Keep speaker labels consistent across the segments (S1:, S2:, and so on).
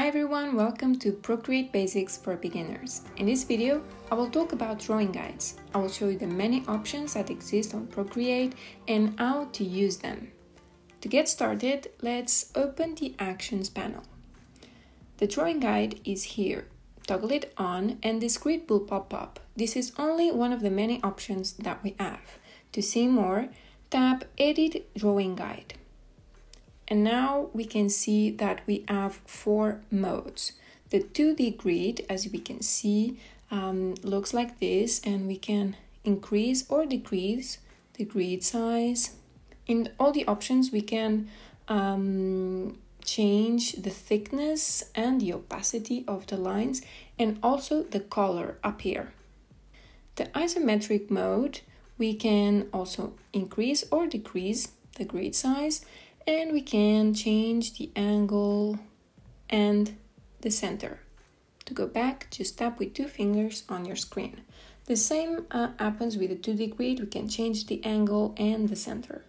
S1: Hi everyone, welcome to Procreate Basics for Beginners. In this video, I will talk about drawing guides. I will show you the many options that exist on Procreate and how to use them. To get started, let's open the Actions panel. The drawing guide is here. Toggle it on and this grid will pop up. This is only one of the many options that we have. To see more, tap Edit Drawing Guide. And now we can see that we have 4 modes. The 2D grid, as we can see, looks like this, and we can increase or decrease the grid size. In all the options, we can change the thickness and the opacity of the lines, and also the color up here. The isometric mode, we can also increase or decrease the grid size, and we can change the angle and the center. To go back, just tap with 2 fingers on your screen. The same happens with the 2D grid. We can change the angle and the center.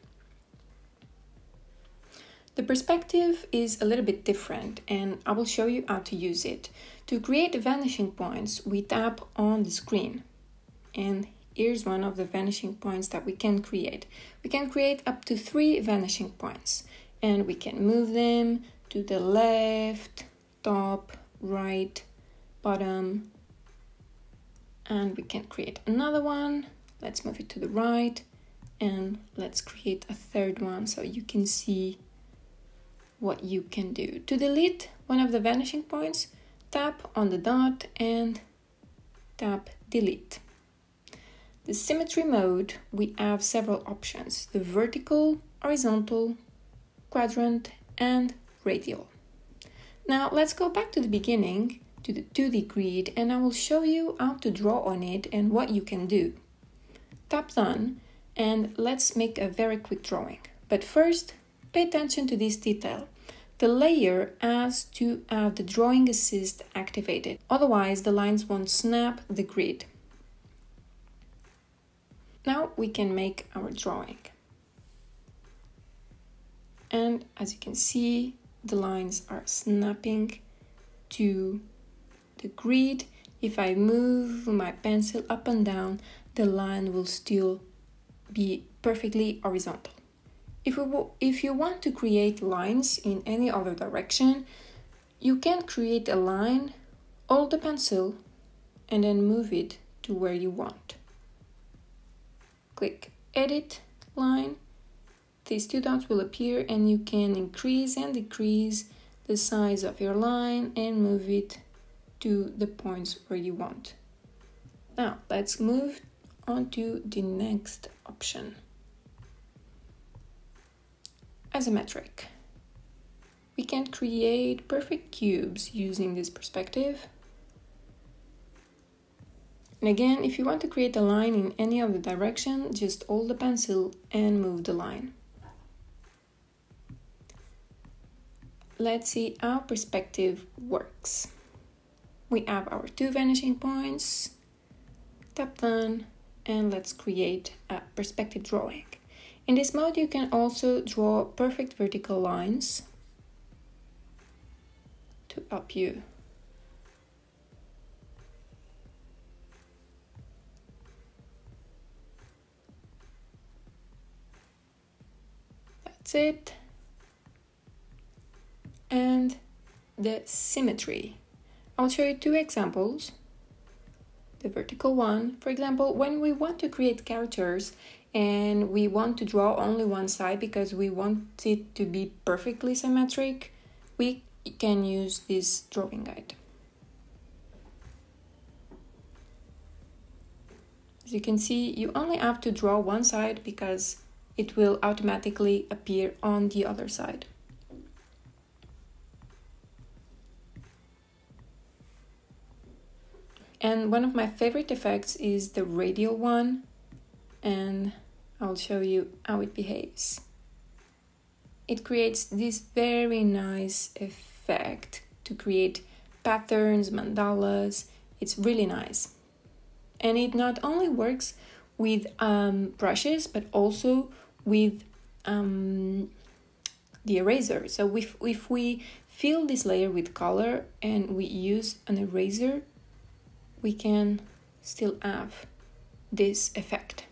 S1: The perspective is a little bit different, and I will show you how to use it. To create the vanishing points, we tap on the screen, and here's one of the vanishing points that we can create. We can create up to 3 vanishing points, and we can move them to the left, top, right, bottom, and we can create another one. Let's move it to the right, and let's create a third one so you can see what you can do. To delete one of the vanishing points, tap on the dot and tap Delete. The Symmetry mode, we have several options: the vertical, horizontal, quadrant, and radial. Now let's go back to the beginning, to the 2D grid, and I will show you how to draw on it and what you can do. Tap Done, and let's make a very quick drawing. But first, pay attention to this detail. The layer has to have the drawing assist activated, otherwise the lines won't snap the grid. Now we can make our drawing. And as you can see, the lines are snapping to the grid. If I move my pencil up and down, the line will still be perfectly horizontal. If you want to create lines in any other direction, you can create a line, hold the pencil, and then move it to where you want. Click Edit Line. These 2 dots will appear, and you can increase and decrease the size of your line and move it to the points where you want. Now, let's move on to the next option. Isometric. We can create perfect cubes using this perspective. And again, if you want to create a line in any other direction, just hold the pencil and move the line. Let's see how perspective works. We have our 2 vanishing points. Tap Done, and let's create a perspective drawing. In this mode, you can also draw perfect vertical lines to help you. That's it. And the Symmetry. I'll show you 2 examples. The vertical one, for example, when we want to create characters and we want to draw only one side because we want it to be perfectly symmetric, we can use this drawing guide. As you can see, you only have to draw one side because it will automatically appear on the other side. And one of my favorite effects is the radial one, and I'll show you how it behaves. It creates this very nice effect to create patterns, mandalas. It's really nice. And it not only works with brushes, but also with the eraser. So if we fill this layer with color and we use an eraser, we can still have this effect.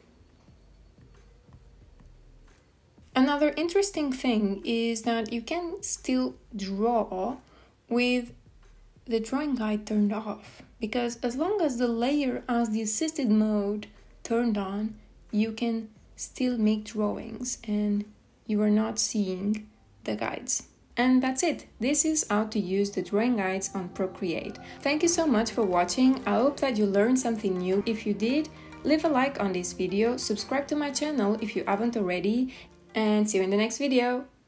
S1: Another interesting thing is that you can still draw with the drawing guide turned off, because as long as the layer has the assisted mode turned on, you can still make drawings and you are not seeing the guides. And that's it. This is how to use the drawing guides on Procreate. Thank you so much for watching. I hope that you learned something new. If you did, leave a like on this video, subscribe to my channel if you haven't already, and see you in the next video.